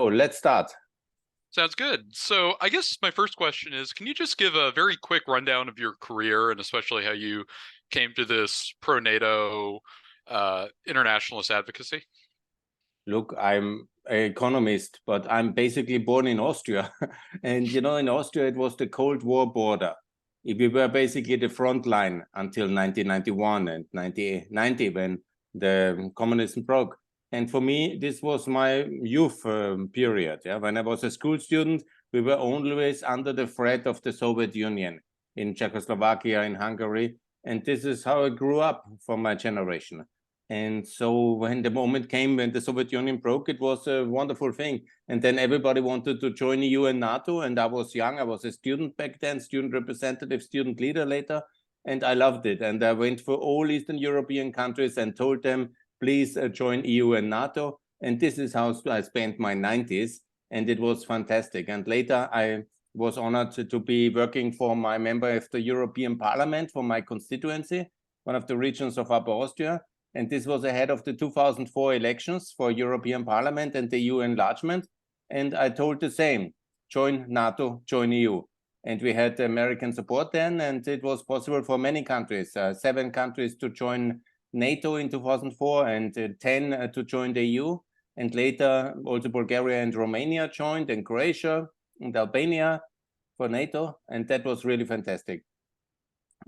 let's start. Sounds good. So I guess my first question is, can you just give a very quick rundown of your career and especially how you came to this pro-NATO internationalist advocacy? Look, I'm an economist, but I'm basically born in Austria. And, in Austria, it was the Cold War border. We were basically the front line until 1991 and 1990 when the communism broke. And for me, this was my youth period. Yeah? When I was a school student, we were always under the threat of the Soviet Union in Czechoslovakia, in Hungary. And this is how I grew up for my generation. And so when the moment came when the Soviet Union broke, it was a wonderful thing. And then everybody wanted to join EU and NATO. And I was young. I was a student back then, student representative, student leader later. And I loved it. And I went for all Eastern European countries and told them, please join EU and NATO. And this is how I spent my 90s. And it was fantastic. And later I was honored to be working for my member of the European Parliament for my constituency, one of the regions of Upper Austria. And this was ahead of the 2004 elections for European Parliament and the EU enlargement. And I told the same, join NATO, join EU. And we had American support then, and it was possible for many countries, 7 countries to join NATO in 2004 and 10 to join the EU. And later, also Bulgaria and Romania joined, and Croatia and Albania for NATO. And that was really fantastic.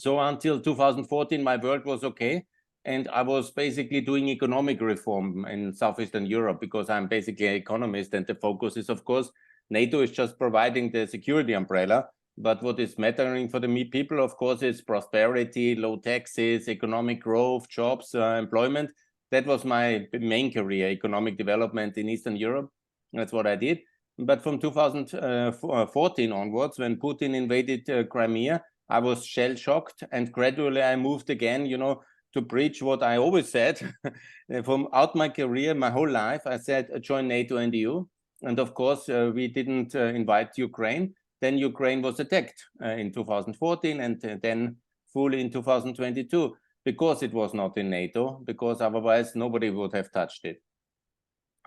So until 2014, my world was okay. And I was basically doing economic reform in Southeastern Europe because I'm basically an economist. And the focus is, of course, NATO is just providing the security umbrella. But what is mattering for the people, of course, is prosperity, low taxes, economic growth, jobs, employment. That was my main career, economic development in Eastern Europe. That's what I did. But from 2014 onwards, when Putin invaded Crimea, I was shell-shocked. And gradually I moved again, to preach what I always said. From out my career, my whole life, I said, join NATO and EU. And of course, we didn't invite Ukraine. Then Ukraine was attacked in 2014 and then fully in 2022 because it was not in NATO, because otherwise nobody would have touched it.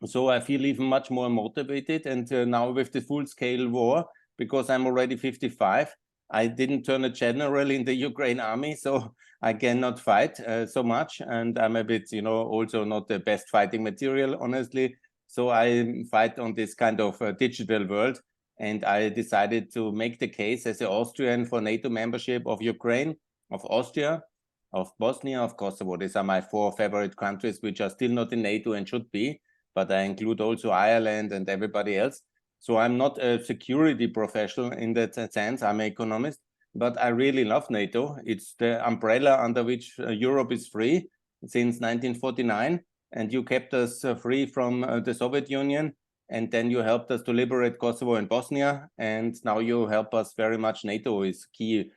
So I feel even much more motivated. And now with the full-scale war, because I'm already 55, I didn't turn a general in the Ukraine army, so I cannot fight so much. And I'm a bit, also not the best fighting material, honestly. So I fight on this kind of digital world. And I decided to make the case as an Austrian for NATO membership of Ukraine, of Austria, of Bosnia, of Kosovo. These are my 4 favorite countries, which are still not in NATO and should be. But I include also Ireland and everybody else. So I'm not a security professional in that sense. I'm an economist, but I really love NATO. It's the umbrella under which Europe is free since 1949. And you kept us free from the Soviet Union. And then you helped us to liberate Kosovo and Bosnia. And now you help us very much. NATO is key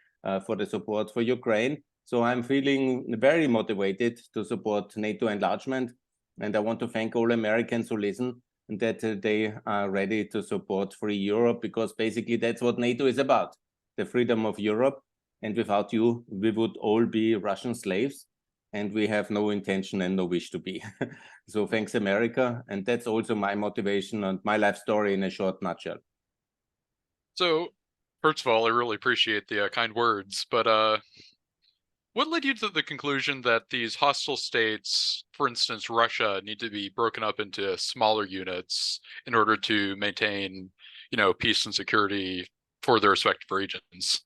for the support for Ukraine. So I'm feeling very motivated to support NATO enlargement. And I want to thank all Americans who listen, that they are ready to support free Europe, because basically that's what NATO is about, the freedom of Europe. And without you, we would all be Russian slaves, and we have no intention and no wish to be. So thanks, America. And that's also my motivation and my life story in a short nutshell. So, first of all, I really appreciate the kind words, but what led you to the conclusion that these hostile states, for instance, Russia, need to be broken up into smaller units in order to maintain, peace and security for their respective regions?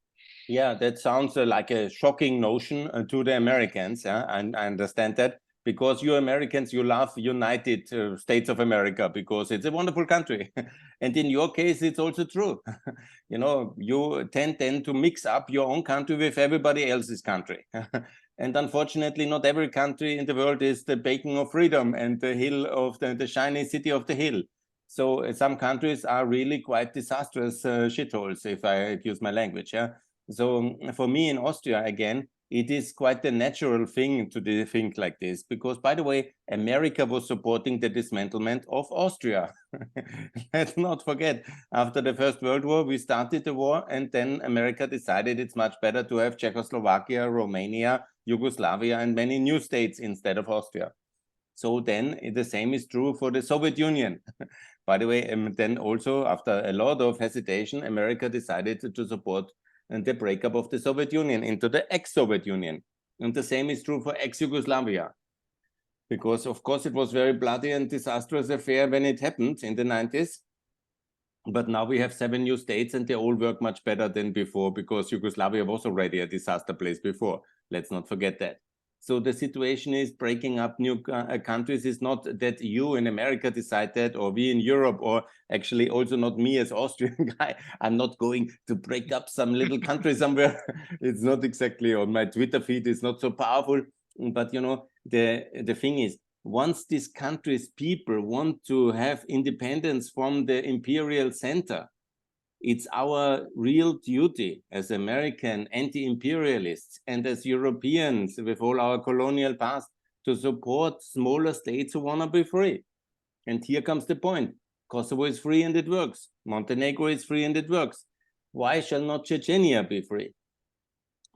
Yeah, that sounds like a shocking notion to the Americans. And I understand that, because you Americans, you love United States of America because it's a wonderful country. And in your case, it's also true. You tend then to mix up your own country with everybody else's country. And unfortunately, not every country in the world is the beacon of freedom and the hill of the shiny city of the hill. So some countries are really quite disastrous shitholes, if I excuse my language. Yeah. So for me in Austria, again, it is quite a natural thing to think like this, because, by the way, America was supporting the dismantlement of Austria. Let's not forget, after the First World War, we started the war, and then America decided it's much better to have Czechoslovakia, Romania, Yugoslavia, and many new states instead of Austria. So then the same is true for the Soviet Union. By the way, then also after a lot of hesitation, America decided to support the breakup of the Soviet Union into the ex-Soviet Union. And the same is true for ex-Yugoslavia. Because of course it was very bloody and disastrous affair when it happened in the 90s. But now we have 7 new states and they all work much better than before because Yugoslavia was already a disaster place before. Let's not forget that. So the situation is breaking up new countries is not that you in America decide that, or we in Europe, or actually also not me as Austrian guy. I'm not going to break up some little country somewhere. It's not exactly on my Twitter feed. It's not so powerful. But, you know, the thing is, once these countries' people want to have independence from the imperial center, it's our real duty as American anti-imperialists and as Europeans with all our colonial past to support smaller states who want to be free. And here comes the point. Kosovo is free and it works. Montenegro is free and it works. Why shall not Chechnya be free?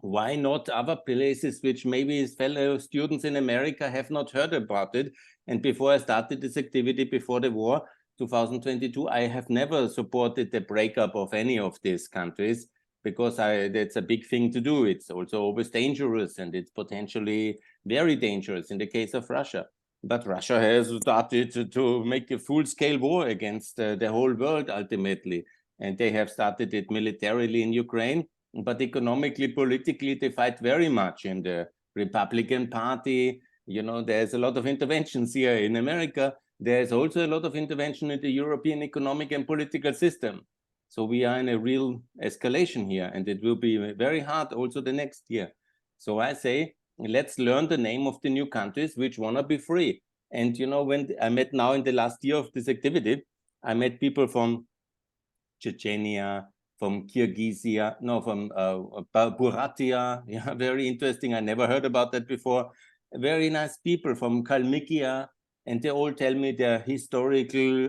Why not other places which maybe his fellow students in America have not heard about it? And before I started this activity, before the war, 2022, I have never supported the breakup of any of these countries because that's a big thing to do. It's also always dangerous and it's potentially very dangerous in the case of Russia. But Russia has started to make a full-scale war against the whole world ultimately. And they have started it militarily in Ukraine. But economically, politically, they fight very much in the Republican Party. You know, there's a lot of interventions here in America. There's also a lot of intervention in the European economic and political system. So we are in a real escalation here, and it will be very hard also the next year. So I say, let's learn the name of the new countries which want to be free. And, you know, when I met now in the last year of this activity, I met people from Chechnya, from Kyrgyzia, no, from Buryatia. Yeah, very interesting. I never heard about that before. Very nice people from Kalmykia, and they all tell me their historical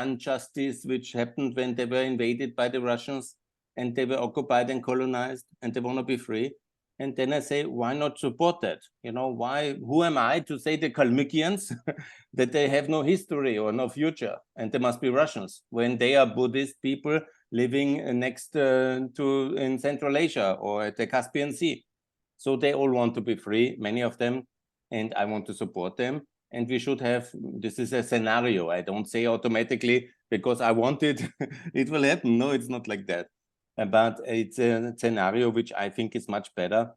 injustice which happened when they were invaded by the Russians and they were occupied and colonized and they want to be free. And then I say, why not support that? You know, why? Who am I to say the Kalmykians that they have no history or no future and they must be Russians when they are Buddhist people living next to in Central Asia or at the Caspian Sea? So they all want to be free, many of them, and I want to support them. And we should have, this is a scenario. I don't say automatically because I want it, it will happen. No, it's not like that. But it's a scenario which I think is much better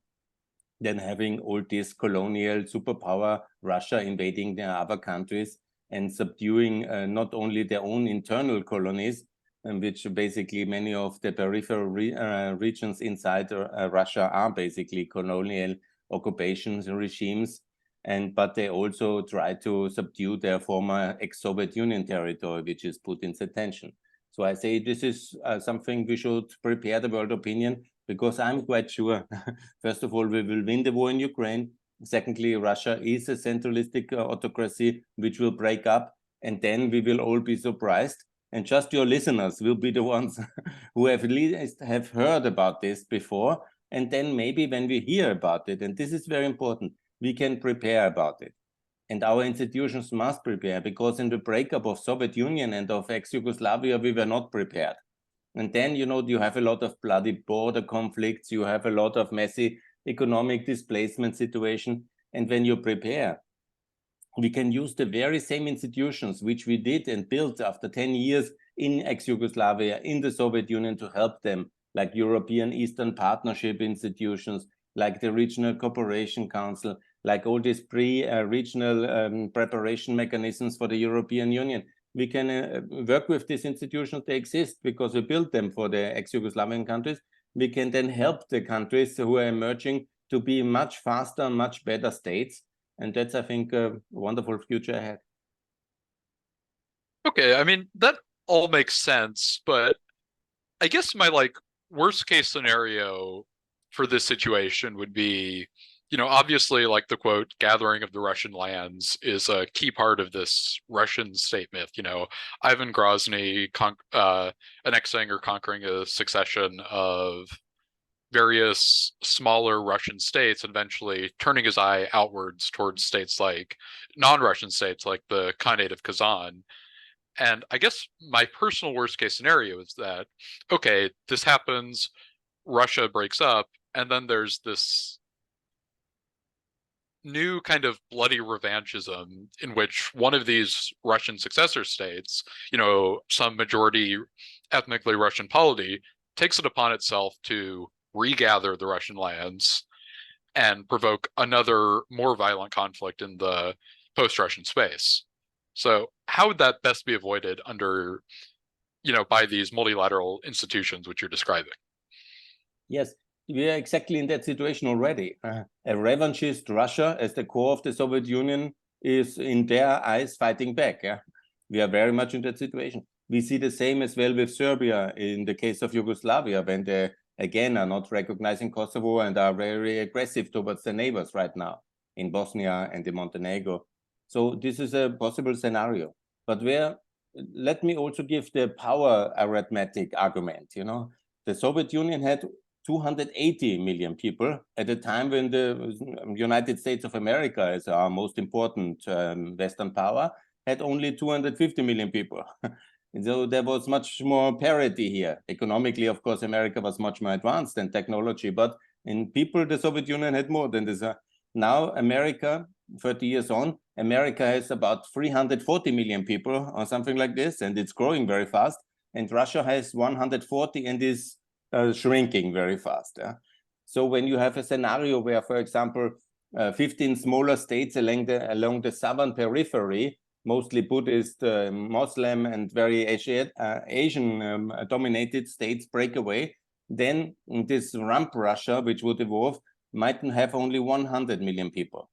than having all this colonial superpower, Russia invading the other countries and subduing not only their own internal colonies, which basically many of the peripheral regions inside Russia are basically colonial occupations regimes, but they also try to subdue their former ex-Soviet Union territory, which is Putin's attention. So I say this is something we should prepare the world opinion, because I'm quite sure, first of all, we will win the war in Ukraine. Secondly, Russia is a centralistic autocracy which will break up, and then we will all be surprised. And just your listeners will be the ones who have at least have heard about this before. And then maybe when we hear about it, and this is very important, we can prepare about it. And our institutions must prepare, because in the breakup of Soviet Union and of ex-Yugoslavia, we were not prepared. And then, you know, you have a lot of bloody border conflicts, you have a lot of messy economic displacement situation. And when you prepare, we can use the very same institutions which we did and built after 10 years in ex-Yugoslavia, in the Soviet Union, to help them, like European Eastern Partnership institutions, like the Regional Cooperation Council, like all these pre-regional preparation mechanisms for the European Union. We can work with these institutions. They exist because we built them for the ex-Yugoslavian countries. We can then help the countries who are emerging to be much faster, much better states. And that's, I think, a wonderful future ahead. Okay, I mean, that all makes sense, but I guess my worst case scenario for this situation would be, obviously, like the quote, gathering of the Russian lands is a key part of this Russian state myth. Ivan Grozny annexing or conquering a succession of various smaller Russian states, and eventually turning his eye outwards towards states like non-Russian states like the Khanate of Kazan. And I guess my personal worst case scenario is that, okay, this happens, Russia breaks up, and then there's this new kind of bloody revanchism in which one of these Russian successor states, some majority ethnically Russian polity, takes it upon itself to regather the Russian lands and provoke another more violent conflict in the post-Russian space. So how would that best be avoided under, by these multilateral institutions which you're describing? Yes, we are exactly in that situation already. A revanchist Russia, as the core of the Soviet Union, is in their eyes fighting back. Yeah, we are very much in that situation. We see the same as well with Serbia in the case of Yugoslavia, when they again are not recognizing Kosovo and are very aggressive towards their neighbors right now in Bosnia and in Montenegro. So this is a possible scenario. But let me also give the power arithmetic argument. The Soviet Union had 280 million people at a time when the United States of America, as our most important Western power, had only 250 million people. So there was much more parity here. Economically, of course, America was much more advanced in technology, but in people, the Soviet Union had more than this. Now, America, 30 years on, America has about 340 million people or something like this, and it's growing very fast. And Russia has 140 and is shrinking very fast. So when you have a scenario where, for example, 15 smaller states along the southern periphery, mostly Buddhist, Muslim, and very Asian dominated states break away, then this rump Russia, which would evolve, might have only 100 million people.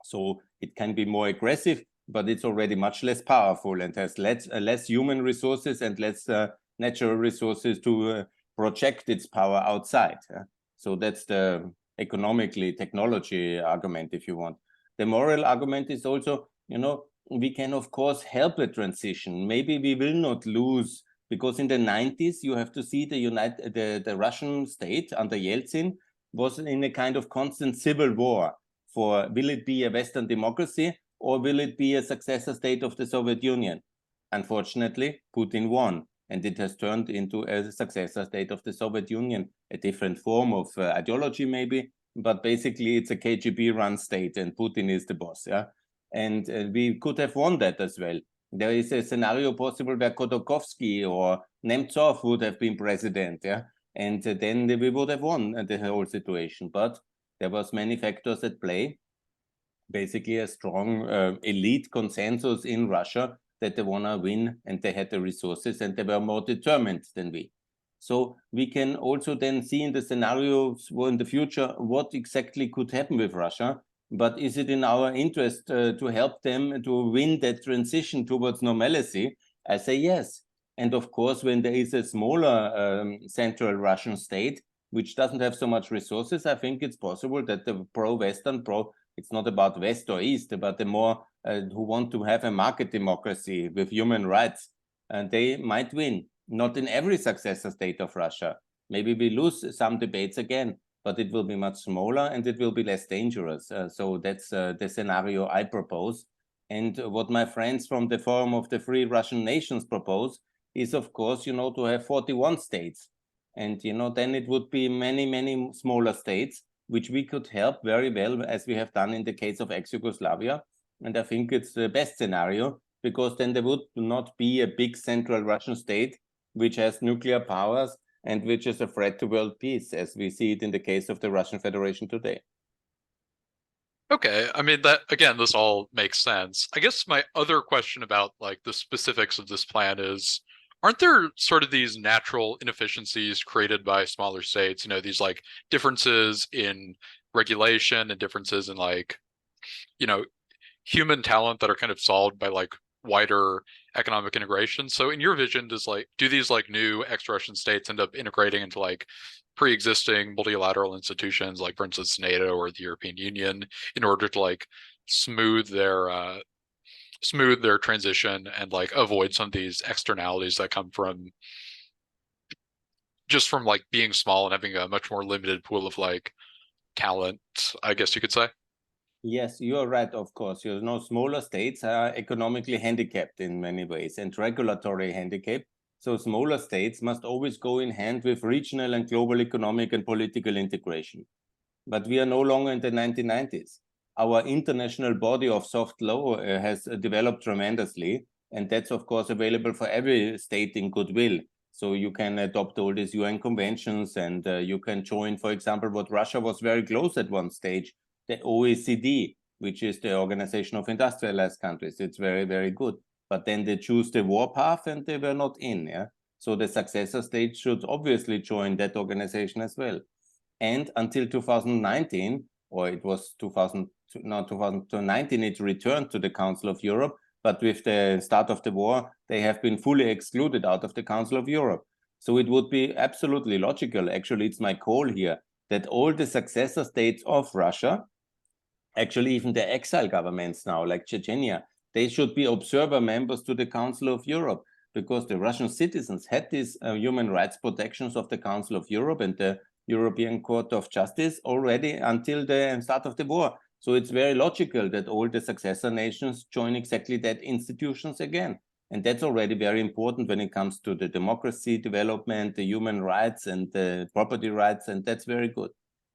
So it can be more aggressive, but it's already much less powerful and has less human resources and less natural resources to project its power outside. So that's the economically technology argument, if you want. The moral argument is also, we can, of course, help a transition. Maybe we will not lose, because in the 90s, you have to see the Russian state under Yeltsin was in a kind of constant civil war for, will it be a Western democracy or will it be a successor state of the Soviet Union? Unfortunately, Putin won, and it has turned into a successor state of the Soviet Union, a different form of ideology maybe, but basically it's a KGB-run state and Putin is the boss. Yeah, and we could have won that as well. There is a scenario possible where Khodorkovsky or Nemtsov would have been president. Yeah, and then we would have won the whole situation. But there was many factors at play. Basically, a strong elite consensus in Russia that they want to win, and they had the resources and they were more determined than we. So we can also then see in the scenarios in the future what exactly could happen with Russia. But is it in our interest to help them to win that transition towards normalcy? I say yes. And of course, when there is a smaller central Russian state, which doesn't have so much resources, I think it's possible that the pro-Western, it's not about West or East, but the more who want to have a market democracy with human rights, and they might win. Not in every successor state of Russia. Maybe we lose some debates again, but it will be much smaller and it will be less dangerous. So that's the scenario I propose. And what my friends from the Forum of the Free Russian Nations propose is, of course, to have 41 states. And, then it would be many, many smaller states, which we could help very well, as we have done in the case of ex-Yugoslavia. And I think it's the best scenario, because then there would not be a big central Russian state which has nuclear powers and which is a threat to world peace, as we see it in the case of the Russian Federation today. Okay, I mean, that again, this all makes sense. I guess my other question about like the specifics of this plan is, aren't there sort of these natural inefficiencies created by smaller states, these like differences in regulation and differences in like, human talent that are kind of solved by like wider economic integration? So in your vision, do these like new ex-Russian states end up integrating into like pre-existing multilateral institutions, like for instance NATO or the European Union, in order to like smooth their transition and like avoid some of these externalities that come from just from like being small and having a much more limited pool of like talent, I guess you could say? Yes, you're right, of course. You know, smaller states are economically handicapped in many ways and regulatory handicapped. So smaller states must always go in hand with regional and global economic and political integration. But we are no longer in the 1990s. Our international body of soft law has developed tremendously, and that's of course available for every state in goodwill. So you can adopt all these UN conventions, and you can join, for example, what Russia was very close at one stage, the OECD, which is the Organization of Industrialized Countries. It's very, very good. But then they choose the war path and they were not in. Yeah. So the successor states should obviously join that organization as well. And until 2019, or it was 2019, it returned to the Council of Europe. But with the start of the war, they have been fully excluded out of the Council of Europe. So it would be absolutely logical, actually, it's my call here, that all the successor states of Russia, actually even the exile governments now, like Chechnya, they should be observer members to the Council of Europe, because the Russian citizens had these human rights protections of the Council of Europe and the European Court of Justice already until the start of the war. So it's very logical that all the successor nations join exactly that institutions again. And that's already very important when it comes to the democracy development, the human rights and the property rights, and that's very good.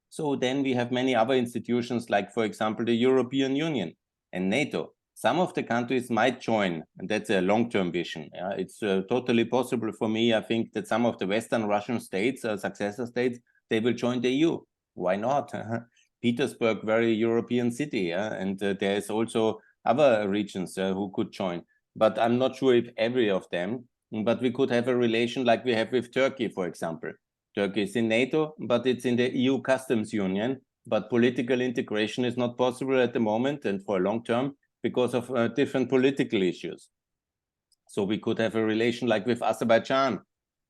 So then we have many other institutions, like, for example, the European Union and NATO. Some of the countries might join, and that's a long-term vision. It's totally possible for me. I think that some of the Western Russian states, successor states, they will join the EU. Why not? Petersburg, very European city, and there is also other regions who could join. But I'm not sure if every of them, but we could have a relation like we have with Turkey, for example. Turkey is in NATO, but it's in the EU customs union. But political integration is not possible at the moment and for a long term because of different political issues. So we could have a relation like with Azerbaijan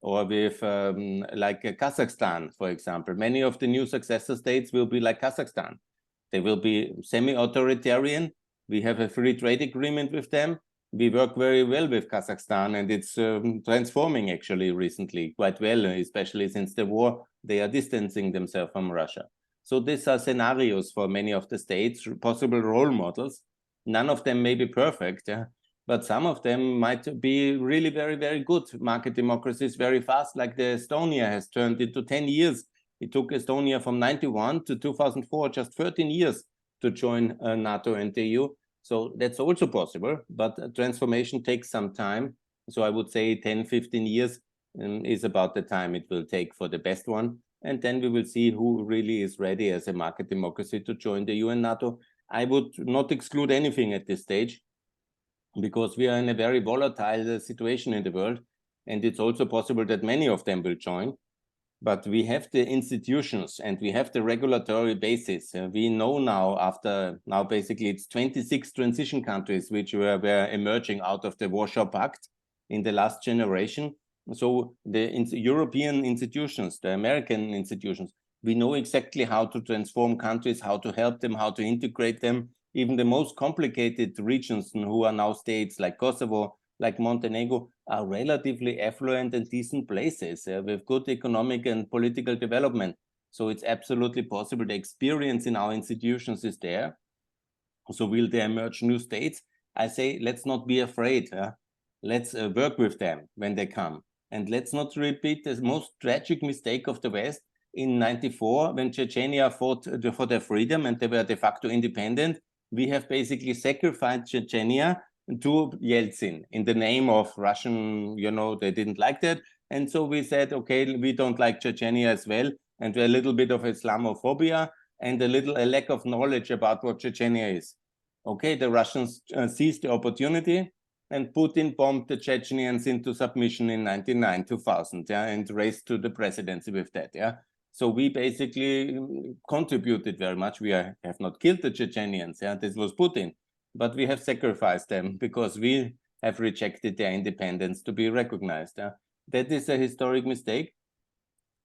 or with like Kazakhstan, for example. Many of the new successor states will be like Kazakhstan. They will be semi-authoritarian. We have a free trade agreement with them. We work very well with Kazakhstan, and it's transforming actually recently quite well, especially since the war. They are distancing themselves from Russia. So these are scenarios for many of the states, possible role models. None of them may be perfect, but some of them might be really very, very good market democracies very fast, like the Estonia has turned into 10 years. It took Estonia from 91 to 2004, just 13 years to join NATO and the EU. So that's also possible, but transformation takes some time. So I would say 10, 15 years is about the time it will take for the best one. And then we will see who really is ready as a market democracy to join the EU and NATO. I would not exclude anything at this stage, because we are in a very volatile situation in the world. And it's also possible that many of them will join. But we have the institutions and we have the regulatory basis. We know now, after now basically it's 26 transition countries which were emerging out of the Warsaw Pact in the last generation. So the European institutions, the American institutions, we know exactly how to transform countries, how to help them, how to integrate them. Even the most complicated regions who are now states like Kosovo, like Montenegro, are relatively affluent and decent places with good economic and political development. So it's absolutely possible. The experience in our institutions is there. So will there emerge new states? I say, let's not be afraid. Let's work with them when they come. And let's not repeat the most tragic mistake of the West in 94, when Chechnya fought for their freedom and they were de facto independent. We have basically sacrificed Chechnya to Yeltsin in the name of Russian, they didn't like that. And so we said, okay, we don't like Chechnya as well. And a little bit of Islamophobia and a lack of knowledge about what Chechnya is. Okay, the Russians seized the opportunity, and Putin bombed the Chechens into submission in 99, 2000, and raced to the presidency with that. So we basically contributed very much. We have not killed the Chechens. This was Putin. But we have sacrificed them because we have rejected their independence to be recognized. That is a historic mistake.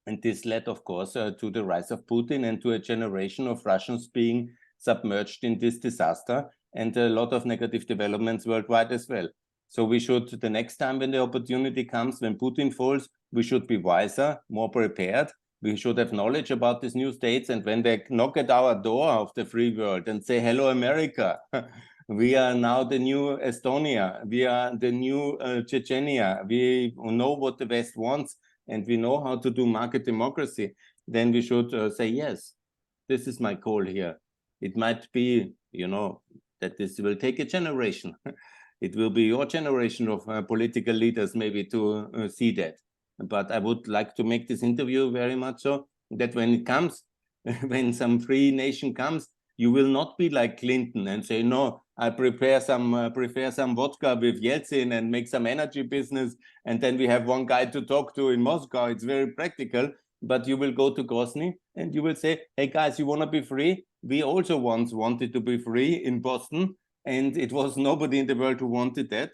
And this led, of course, to the rise of Putin and to a generation of Russians being submerged in this disaster, and a lot of negative developments worldwide as well. So we should, the next time when the opportunity comes, when Putin falls, we should be wiser, more prepared, We should have knowledge about these new states. And when they knock at our door of the free world and say, hello, America, we are now the new Estonia, we are the new Chechnya, we know what the West wants, and we know how to do market democracy, then we should say, yes, this is my call here. It might be, that this will take a generation. It will be your generation of political leaders maybe to see that. But I would like to make this interview very much so that when it comes, when some free nation comes, you will not be like Clinton and say, no, I prepare some vodka with Yeltsin and make some energy business, and then we have one guy to talk to in Moscow. It's very practical. But you will go to Grozny and you will say, hey guys, you want to be free? We also once wanted to be free in Boston, and it was nobody in the world who wanted that.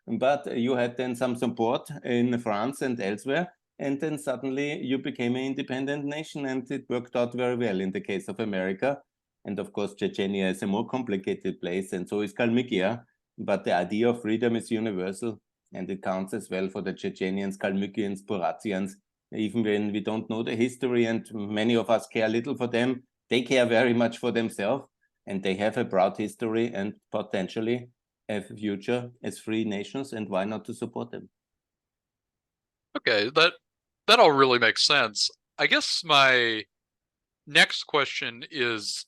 But you had then some support in France and elsewhere, and then suddenly you became an independent nation, and it worked out very well in the case of America. And of course, Chechnya is a more complicated place, and so is Kalmykia. But the idea of freedom is universal, and it counts as well for the Chechenians, Kalmykians, Buratians. Even when we don't know the history, and many of us care little for them, they care very much for themselves, and they have a proud history and potentially a future as free nations, and why not to support them? Okay, that all really makes sense. I guess my next question is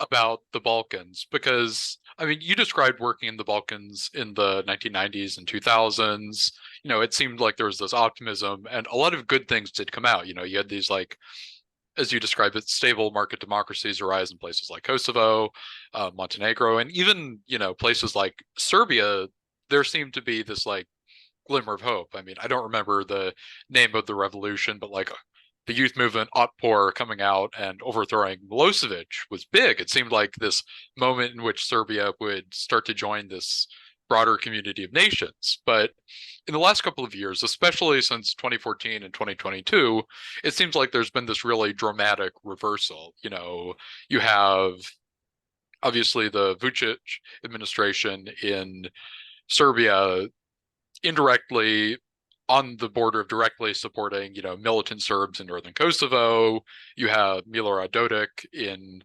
about the Balkans, because I mean, you described working in the Balkans in the 1990s and 2000s. It seemed like there was this optimism, and a lot of good things did come out. You had these, like, as you described it, stable market democracies arise in places like Kosovo, Montenegro, and even, places like Serbia. There seemed to be this, like, glimmer of hope. I mean, I don't remember the name of the revolution, but like the youth movement Otpor coming out and overthrowing Milosevic was big. It seemed like this moment in which Serbia would start to join this broader community of nations. But in the last couple of years, especially since 2014 and 2022, it seems like there's been this really dramatic reversal. You have obviously the Vučić administration in Serbia indirectly on the border of directly supporting, militant Serbs in northern Kosovo. You have Milorad Dodik in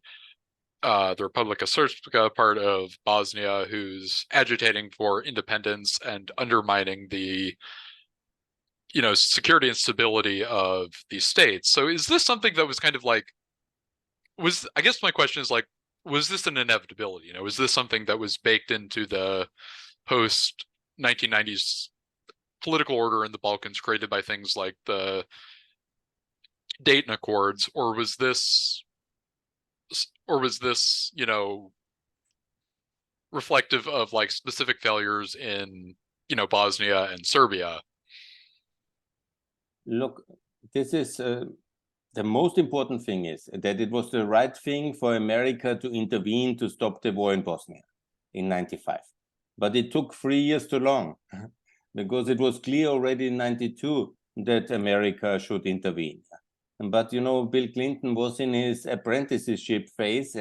the Republika Srpska part of Bosnia, who's agitating for independence and undermining the, security and stability of these states. So is this something that was kind of like, I guess my question is like, was this an inevitability? Was this something that was baked into the post 1990s political order in the Balkans created by things like the Dayton Accords, or was this, reflective of like specific failures in, Bosnia and Serbia? Look, this is the most important thing is that it was the right thing for America to intervene to stop the war in Bosnia in 95. But it took 3 years too long. Because it was clear already in 92 that America should intervene. But, Bill Clinton was in his apprenticeship phase,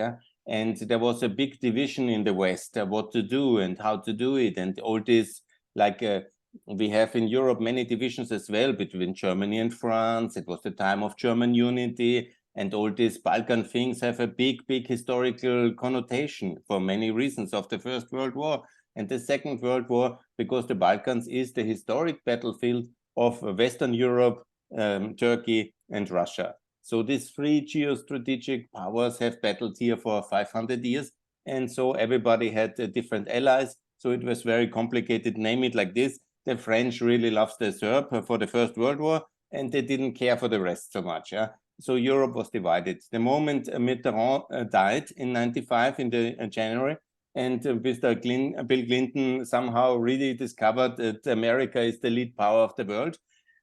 and there was a big division in the West, what to do and how to do it. And all this, like we have in Europe many divisions as well between Germany and France. It was the time of German unity, and all these Balkan things have a big, big historical connotation for many reasons of the First World War. And the Second World War, because the Balkans is the historic battlefield of Western Europe, Turkey, and Russia. So these three geostrategic powers have battled here for 500 years. And so everybody had different allies. So it was very complicated. Name it like this. The French really loved the Serb for the First World War, and they didn't care for the rest so much. So Europe was divided. The moment Mitterrand died in 95 in the January, and Mr. Bill Clinton somehow really discovered that America is the lead power of the world,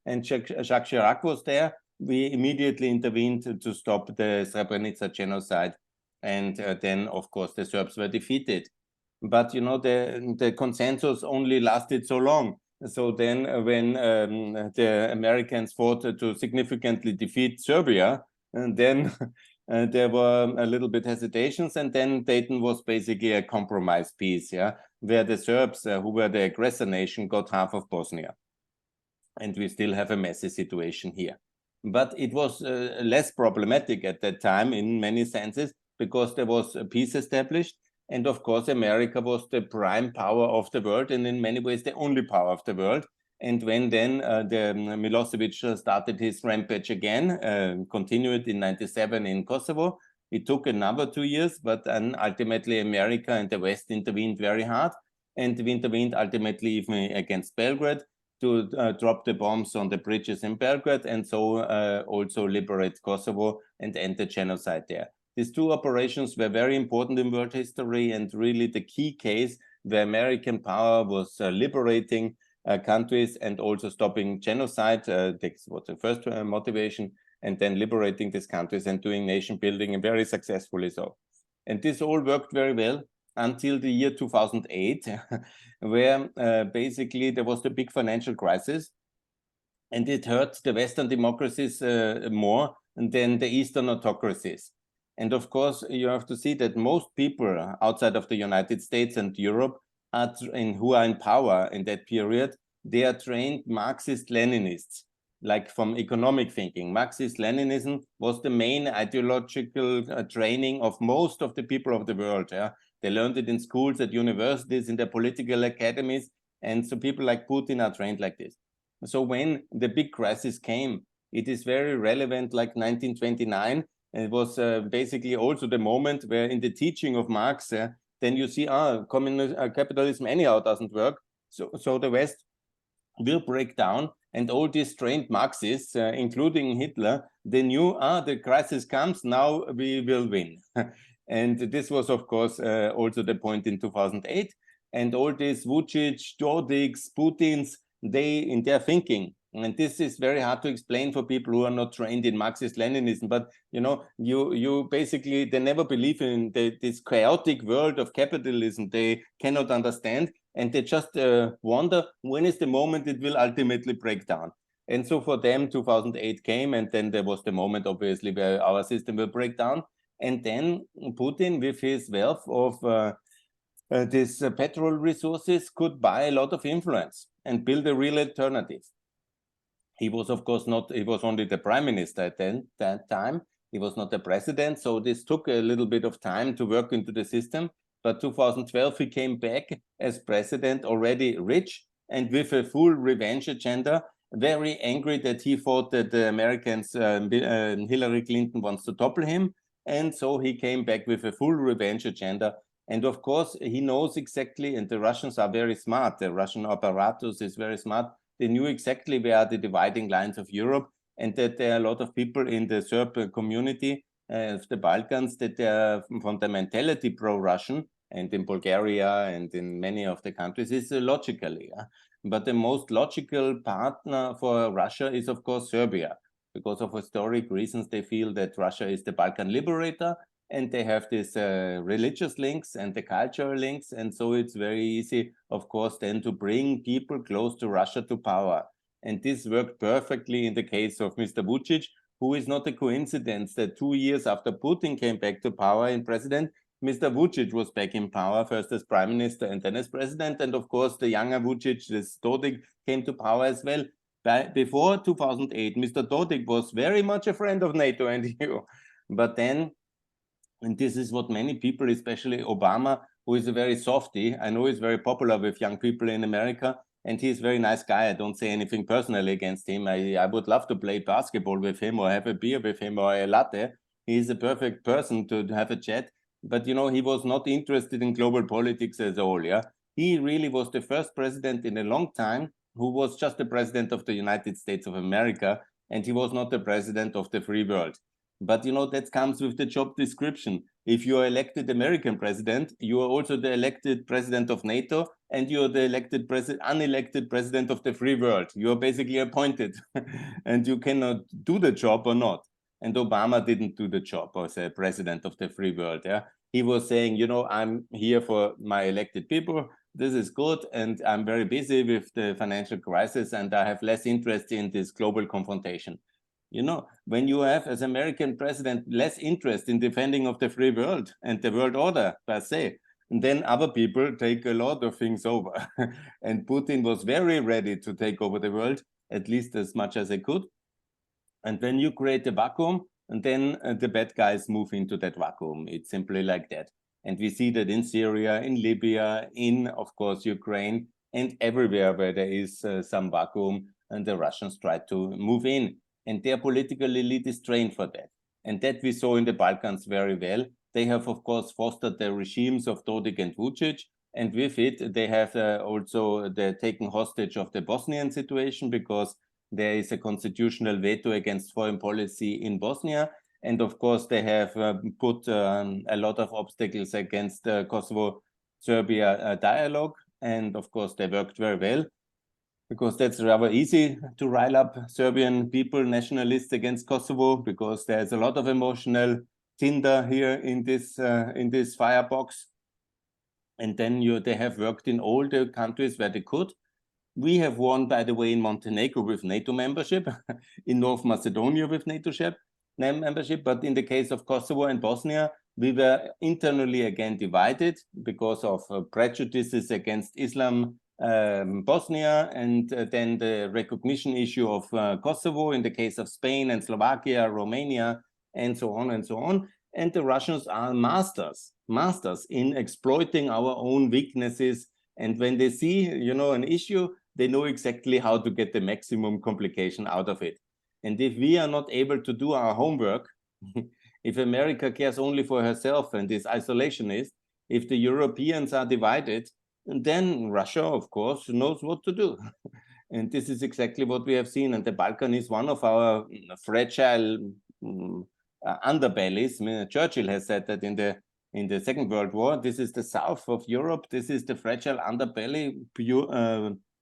and Jacques Chirac was there, we immediately intervened to stop the Srebrenica genocide. And then, of course, the Serbs were defeated. But, the consensus only lasted so long. So then when the Americans fought to significantly defeat Serbia, and then there were a little bit hesitations, and then Dayton was basically a compromise piece, where the Serbs, who were the aggressor nation, got half of Bosnia. And we still have a messy situation here. But it was less problematic at that time in many senses, because there was a peace established. And of course, America was the prime power of the world, and in many ways the only power of the world. And when then the Milosevic started his rampage again, continued in 97 in Kosovo, it took another 2 years, but then ultimately America and the West intervened very hard, and we intervened ultimately even against Belgrade to drop the bombs on the bridges in Belgrade, and so also liberate Kosovo and end the genocide there. These two operations were very important in world history, and really the key case where American power was liberating countries and also stopping genocide. This was the first motivation, and then liberating these countries and doing nation building, and very successfully so. And this all worked very well until the year 2008, where basically there was the big financial crisis, and it hurt the Western democracies more than the Eastern autocracies. And of course, you have to see that most people outside of the United States and Europe who are in power in that period, they are trained Marxist-Leninists, like from economic thinking. Marxist-Leninism was the main ideological training of most of the people of the world. Yeah? They learned it in schools, at universities, in their political academies. And so people like Putin are trained like this. So when the big crisis came, it is very relevant, like 1929. It was basically also the moment where in the teaching of Marx, then you see, capitalism anyhow doesn't work. So the West will break down, and all these trained Marxists, including Hitler, they knew, the crisis comes, now we will win. And this was, of course, also the point in 2008. And all these Vucic, Dodiks, Putins, they, in their thinking, and this is very hard to explain for people who are not trained in Marxist-Leninism, but you basically, they never believe in this chaotic world of capitalism. They cannot understand, and they just wonder when is the moment it will ultimately break down. And so for them, 2008 came, and then there was the moment, obviously, where our system will break down. And then Putin, with his wealth of these petrol resources, could buy a lot of influence and build a real alternative. He was, of course, he was only the prime minister at that time. He was not the president. So this took a little bit of time to work into the system. But 2012, he came back as president, already rich and with a full revenge agenda, very angry that he thought that the Americans, Hillary Clinton wants to topple him. And so he came back with a full revenge agenda. And of course, he knows exactly, and the Russians are very smart. The Russian apparatus is very smart. They knew exactly where are the dividing lines of Europe, and that there are a lot of people in the Serb community of the Balkans that they are from the mentality pro-Russian, and in Bulgaria and in many of the countries is logically. But the most logical partner for Russia is, of course, Serbia. Because of historic reasons, they feel that Russia is the Balkan liberator, and they have these religious links and the cultural links. And so it's very easy, of course, then to bring people close to Russia to power. And this worked perfectly in the case of Mr. Vucic, who is not a coincidence that 2 years after Putin came back to power in president, Mr. Vucic was back in power, first as prime minister and then as president. And of course, the younger Vucic, this Dodik, came to power as well. Before 2008, Mr. Dodik was very much a friend of NATO and EU. But then, and this is what many people, especially Obama, who is a very softy, I know he's very popular with young people in America, and he's a very nice guy. I don't say anything personally against him. I would love to play basketball with him or have a beer with him or a latte. He's a perfect person to have a chat. But, he was not interested in global politics at all. Yeah, he really was the first president in a long time who was just the president of the United States of America, and he was not the president of the free world. But, that comes with the job description. If you are elected American president, you are also the elected president of NATO, and you are the unelected president of the free world. You are basically appointed, and you cannot do the job or not. And Obama didn't do the job as a president of the free world. Yeah, he was saying, I'm here for my elected people. This is good, and I'm very busy with the financial crisis, and I have less interest in this global confrontation. When you have, as American president, less interest in defending of the free world and the world order per se, then other people take a lot of things over. And Putin was very ready to take over the world, at least as much as he could. And when you create a vacuum, and then the bad guys move into that vacuum. It's simply like that. And we see that in Syria, in Libya, in, of course, Ukraine, and everywhere where there is some vacuum, and the Russians try to move in. And their political elite is trained for that. And that we saw in the Balkans very well. They have, of course, fostered the regimes of Dodik and Vucic. And with it, they have also taken hostage of the Bosnian situation, because there is a constitutional veto against foreign policy in Bosnia. And of course, they have put a lot of obstacles against Kosovo-Serbia dialogue. And of course, they worked very well, because that's rather easy to rile up Serbian people, nationalists against Kosovo, because there's a lot of emotional tinder here in this firebox. And then they have worked in all the countries where they could. We have won, by the way, in Montenegro with NATO membership, in North Macedonia with NATO membership, but in the case of Kosovo and Bosnia, we were internally again divided because of prejudices against Islam, Bosnia, and then the recognition issue of Kosovo in the case of Spain and Slovakia, Romania, and so on and so on. And the Russians are masters in exploiting our own weaknesses. And when they see, an issue, they know exactly how to get the maximum complication out of it. And if we are not able to do our homework, if America cares only for herself and is isolationist, if the Europeans are divided, then Russia, of course, knows what to do. And this is exactly what we have seen. And the Balkan is one of our fragile underbellies. I mean, Churchill has said that in the Second World War, this is the south of Europe, this is the fragile underbelly,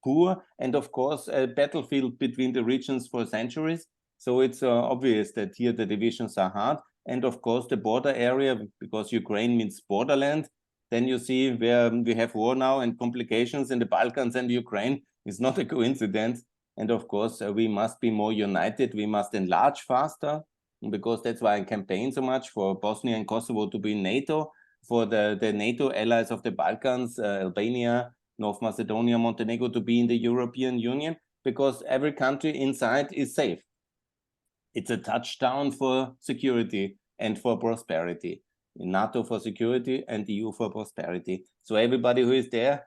poor, and of course, a battlefield between the regions for centuries. So it's obvious that here the divisions are hard. And of course, the border area, because Ukraine means borderland, then you see where we have war now and complications in the Balkans and Ukraine. It's not a coincidence. And of course, we must be more united. We must enlarge faster, because that's why I campaign so much for Bosnia and Kosovo to be in NATO, for the NATO allies of the Balkans, Albania, North Macedonia, Montenegro, to be in the European Union, because every country inside is safe. It's a touchdown for security and for prosperity. NATO for security and EU for prosperity. So everybody who is there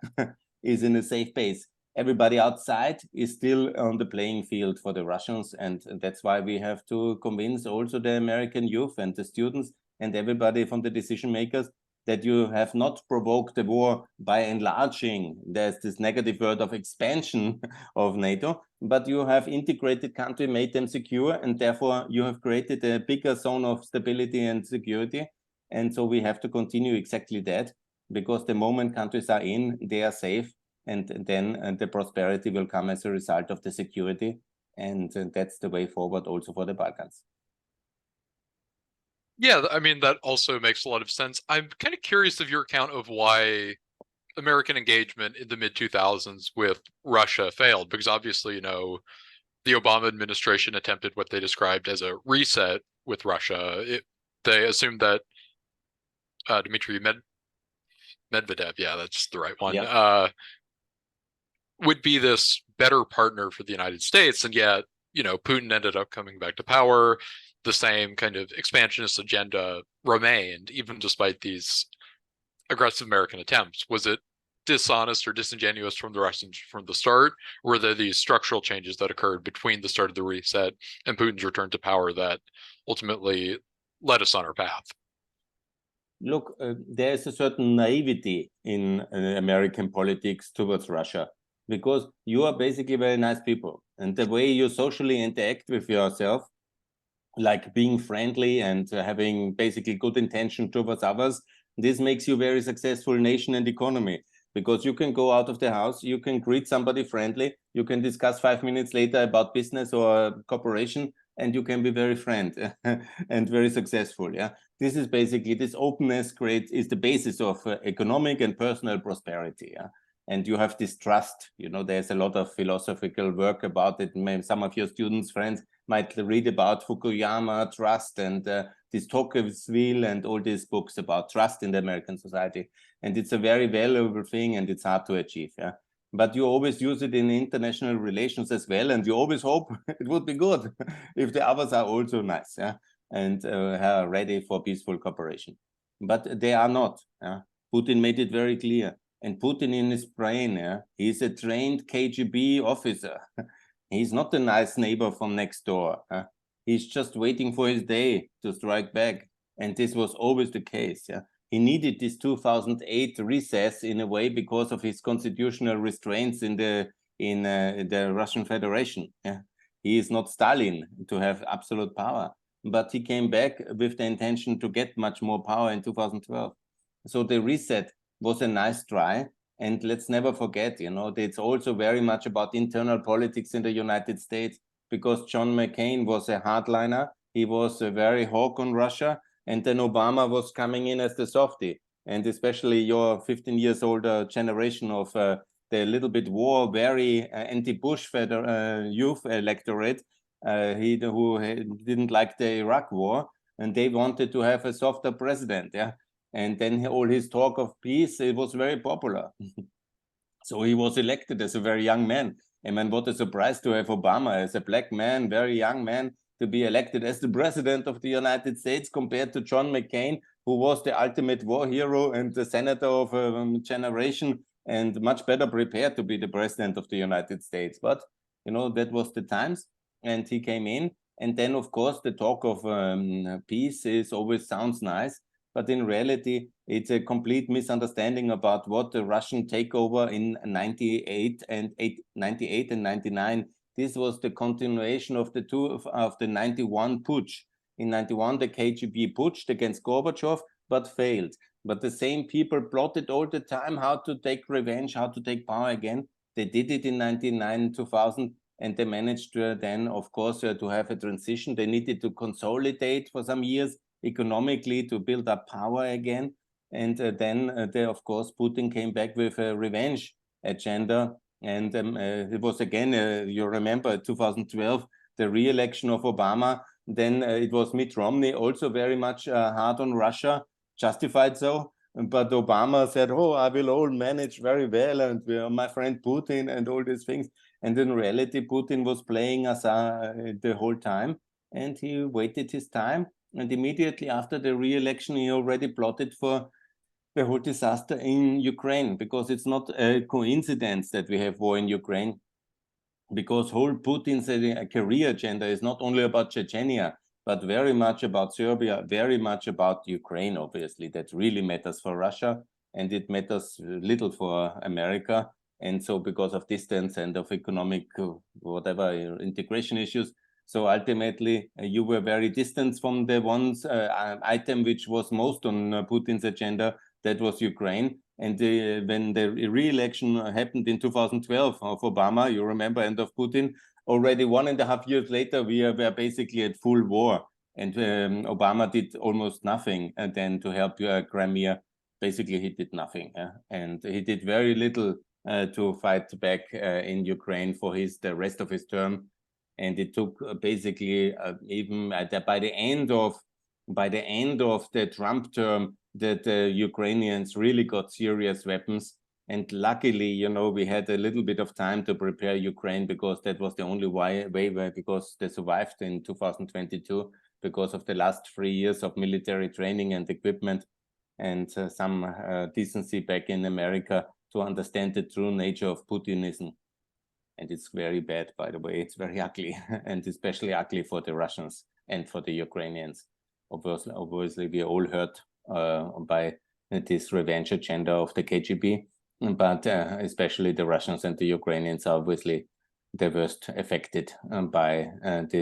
is in a safe base. Everybody outside is still on the playing field for the Russians. And that's why we have to convince also the American youth and the students and everybody from the decision makers that you have not provoked the war by enlarging. There's this negative word of expansion of NATO, but you have integrated country, made them secure, and therefore you have created a bigger zone of stability and security. And so we have to continue exactly that, because the moment countries are in, they are safe, and then the prosperity will come as a result of the security. And that's the way forward also for the Balkans. Yeah, I mean, that also makes a lot of sense. I'm kind of curious of your account of why American engagement in the mid-2000s with Russia failed, because obviously, the Obama administration attempted what they described as a reset with Russia. They assumed that Dmitry Medvedev, yeah, that's the right one, would be this better partner for the United States. And yet, Putin ended up coming back to power. The same kind of expansionist agenda remained, even despite these aggressive American attempts. Was it dishonest or disingenuous from the Russians from the start? Or were there these structural changes that occurred between the start of the reset and Putin's return to power that ultimately led us on our path? Look, there is a certain naivety in American politics towards Russia, because you are basically very nice people. And the way you socially interact with yourself, like being friendly and having basically good intention towards others, this makes you a very successful nation and economy, because you can go out of the house, you can greet somebody friendly, you can discuss 5 minutes later about business or cooperation, and you can be very friend and very successful. Yeah, this is basically, this openness is the basis of economic and personal prosperity. Yeah? And you have this trust. There's a lot of philosophical work about it. Maybe some of your students, friends, might read about Fukuyama, trust, and this Tocqueville, and all these books about trust in the American society. And it's a very valuable thing, and it's hard to achieve. Yeah? but you always use it in international relations as well, and you always hope it would be good if the others are also nice, yeah, and are ready for peaceful cooperation. But they are not. Yeah? Putin made it very clear. And Putin in his brain, yeah, he's a trained KGB officer. He's not a nice neighbor from next door. He's just waiting for his day to strike back. And this was always the case. Yeah? He needed this 2008 recess in a way because of his constitutional restraints in the Russian Federation. Yeah? He is not Stalin to have absolute power, but he came back with the intention to get much more power in 2012. So the reset was a nice try. And let's never forget, you know, it's also very much about internal politics in the United States, because John McCain was a hardliner. He was a very hawk on Russia. And then Obama was coming in as the softie. And especially your 15 years older generation of the little bit very anti-Bush youth electorate, who didn't like the Iraq war, and they wanted to have a softer president, yeah. And then all his talk of peace, it was very popular. So he was elected as a very young man. I mean, what a surprise to have Obama as a black man, very young man, to be elected as the president of the United States compared to John McCain, who was the ultimate war hero and the senator of a generation and much better prepared to be the president of the United States. But, you know, that was the times, and he came in. And then, of course, the talk of peace always sounds nice. But in reality, it's a complete misunderstanding about what the Russian takeover in 98 and 99. This was the continuation of the 91 putsch. In 91, the KGB putsched against Gorbachev, but failed. But the same people plotted all the time how to take revenge, how to take power again. They did it in 99, 2000, and they managed to then, of course, to have a transition. They needed to consolidate for some years economically to build up power again. And then, of course, Putin came back with a revenge agenda. And it was again, you remember, 2012, the re-election of Obama. Then it was Mitt Romney, also very much hard on Russia, justified so. But Obama said, oh, I will all manage very well, and my friend Putin and all these things. And in reality, Putin was playing us the whole time, and he waited his time. And immediately after the re-election, he already plotted for the whole disaster in Ukraine, because it's not a coincidence that we have war in Ukraine, because whole Putin's career agenda is not only about Chechnya, but very much about Serbia, very much about Ukraine, obviously. That really matters for Russia, and it matters little for America. And so because of distance and of economic, whatever, integration issues, so ultimately, you were very distant from the item which was most on Putin's agenda, that was Ukraine. And when the re-election happened in 2012 of Obama, you remember, and of Putin, already 1.5 years later, we were basically at full war. And Obama did almost nothing. And then to help Crimea, basically he did nothing. And he did very little to fight back in Ukraine for the rest of his term. And it took basically even by the end of the Trump term that the Ukrainians really got serious weapons. And luckily, you know, we had a little bit of time to prepare Ukraine, because that was the only way because they survived in 2022 because of the last 3 years of military training and equipment, and some decency back in America to understand the true nature of Putinism. And it's very bad, by the way. It's very ugly, and especially ugly for the Russians and for the Ukrainians. Obviously, we are all hurt by this revenge agenda of the KGB, but especially the Russians and the Ukrainians are obviously the worst affected by this